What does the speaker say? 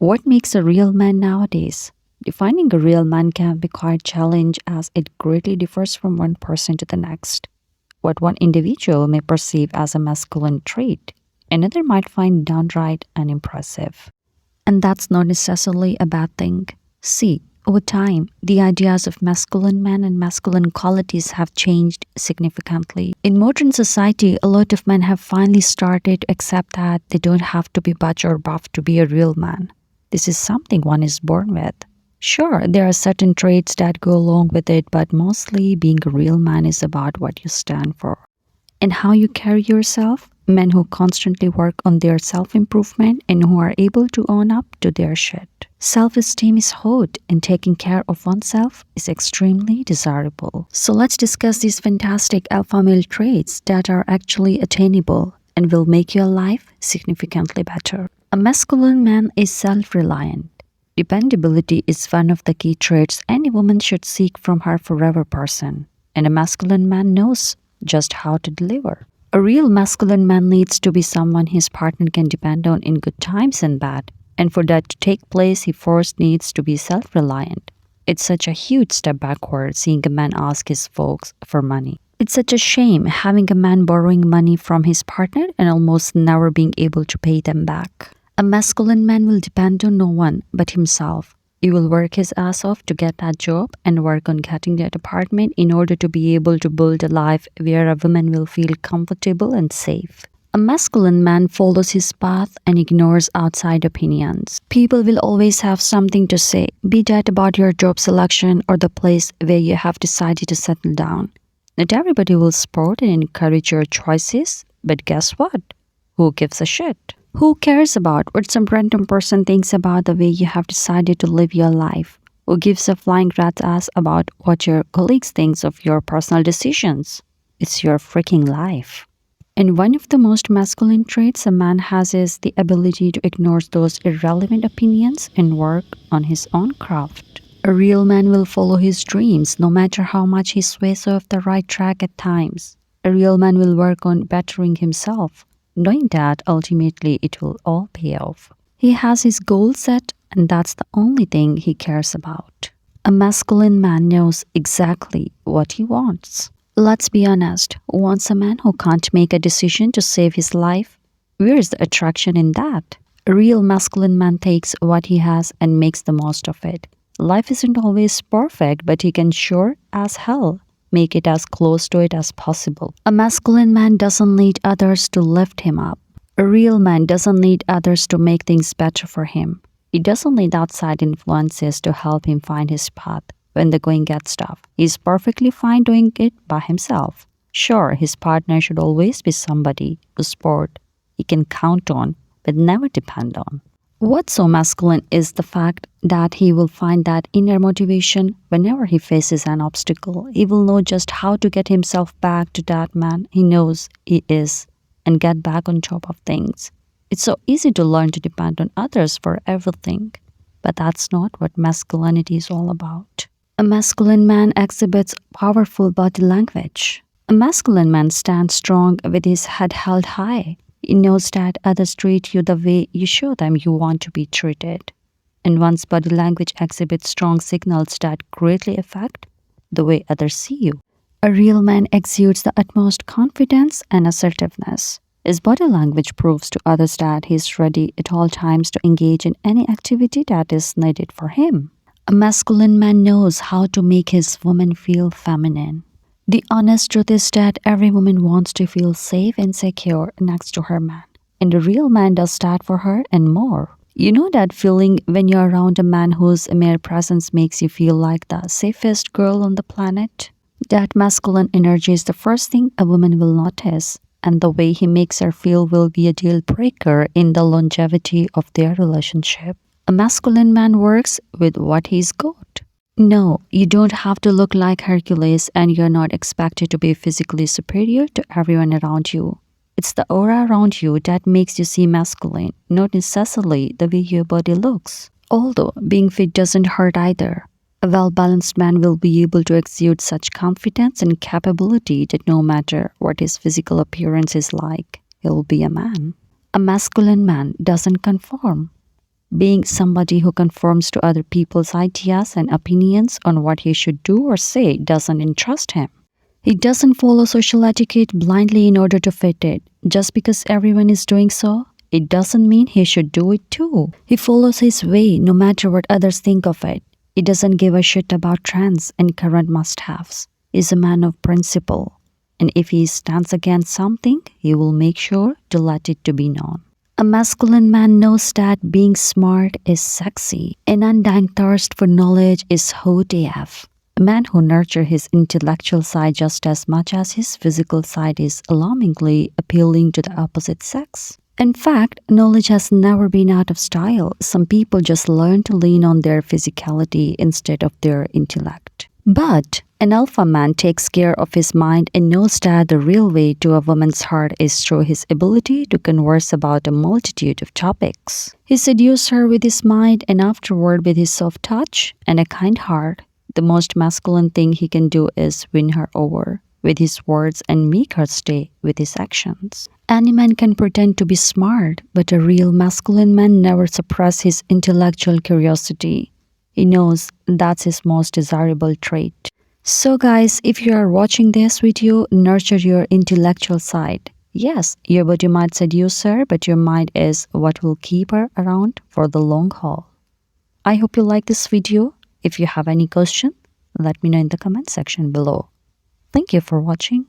What makes a real man nowadays? Defining a real man can be quite challenging as it greatly differs from one person to the next. What one individual may perceive as a masculine trait, another might find downright unimpressive. And that's not necessarily a bad thing. See, over time, the ideas of masculine men and masculine qualities have changed significantly. In modern society, a lot of men have finally started to accept that they don't have to be butch or buff to be a real man. This is something one is born with. Sure, there are certain traits that go along with it, but mostly being a real man is about what you stand for and how you carry yourself. Men who constantly work on their self improvement and who are able to own up to their shit. Self esteem is hot, and taking care of oneself is extremely desirable. So, let's discuss these fantastic alpha male traits that are actually attainable and will make your life significantly better. A masculine man is self reliant. Dependability is one of the key traits any woman should seek from her forever person, and a masculine man knows just how to deliver. A real masculine man needs to be someone his partner can depend on in good times and bad, and for that to take place, he first needs to be self reliant. It's such a huge step backward seeing a man ask his folks for money. It's such a shame having a man borrowing money from his partner and almost never being able to pay them back. A masculine man will depend on no one but himself. He will work his ass off to get that job and work on getting that apartment in order to be able to build a life where a woman will feel comfortable and safe. A masculine man follows his path and ignores outside opinions. People will always have something to say, be that about your job selection or the place where you have decided to settle down. Not everybody will support and encourage your choices, but guess what? Who gives a shit? Who cares about what some random person thinks about the way you have decided to live your life? Who gives a flying rat's ass about what your colleagues think of your personal decisions? It's your freaking life. And one of the most masculine traits a man has is the ability to ignore those irrelevant opinions and work on his own craft. A real man will follow his dreams no matter how much he sways off the right track at times. A real man will work on bettering himself, knowing that ultimately it will all pay off. He has his goal set, and that's the only thing he cares about. A masculine man knows exactly what he wants. Let's be honest, who wants a man who can't make a decision to save his life? Where is the attraction in that? A real masculine man takes what he has and makes the most of it. Life isn't always perfect, but he can sure as hell make it as close to it as possible. A masculine man doesn't need others to lift him up. A real man doesn't need others to make things better for him. He doesn't need outside influences to help him find his path when the going gets tough. He's perfectly fine doing it by himself. Sure, his partner should always be somebody whose support he can count on, but never depend on. What's so masculine is the fact that he will find that inner motivation whenever he faces an obstacle. He will know just how to get himself back to that man he knows he is and get back on top of things. It's so easy to learn to depend on others for everything, but that's not what masculinity is all about. A masculine man exhibits powerful body language. A masculine man stands strong with his head held high. He knows that others treat you the way you show them you want to be treated. And one's body language exhibits strong signals that greatly affect the way others see you. A real man exudes the utmost confidence and assertiveness. His body language proves to others that he is ready at all times to engage in any activity that is needed for him. A masculine man knows how to make his woman feel feminine. The honest truth is that every woman wants to feel safe and secure next to her man. And a real man does that for her and more. You know that feeling when you're around a man whose mere presence makes you feel like the safest girl on the planet? That masculine energy is the first thing a woman will notice, and the way he makes her feel will be a deal breaker in the longevity of their relationship. A masculine man works with what he's got. No, you don't have to look like Hercules, and you're not expected to be physically superior to everyone around you. It's the aura around you that makes you seem masculine, not necessarily the way your body looks. Although being fit doesn't hurt either. A well-balanced man will be able to exude such confidence and capability that no matter what his physical appearance is like, he'll be a man. A masculine man doesn't conform. being somebody who conforms to other people's ideas and opinions on what he should do or say doesn't interest him. He doesn't follow social etiquette blindly in order to fit it. Just because everyone is doing so, it doesn't mean he should do it too. He follows his way no matter what others think of it. He doesn't give a shit about trends and current must-haves. He's a man of principle. And if he stands against something, he will make sure to let it to be known. A masculine man knows that being smart is sexy. An undying thirst for knowledge is hot AF. A man who nurtures his intellectual side just as much as his physical side is alarmingly appealing to the opposite sex. In fact, knowledge has never been out of style. Some people just learn to lean on their physicality instead of their intellect. But an alpha man takes care of his mind and knows that the real way to a woman's heart is through his ability to converse about a multitude of topics. He seduces her with his mind and afterward with his soft touch and a kind heart. The most masculine thing he can do is win her over with his words and make her stay with his actions. Any man can pretend to be smart, but a real masculine man never suppresses his intellectual curiosity. He knows that's his most desirable trait. So guys, if you are watching this video, nurture your intellectual side. Yes, your body might seduce her, but your mind is what will keep her around for the long haul. I hope you like this video. If you have any question, let me know in the comment section below. Thank you for watching.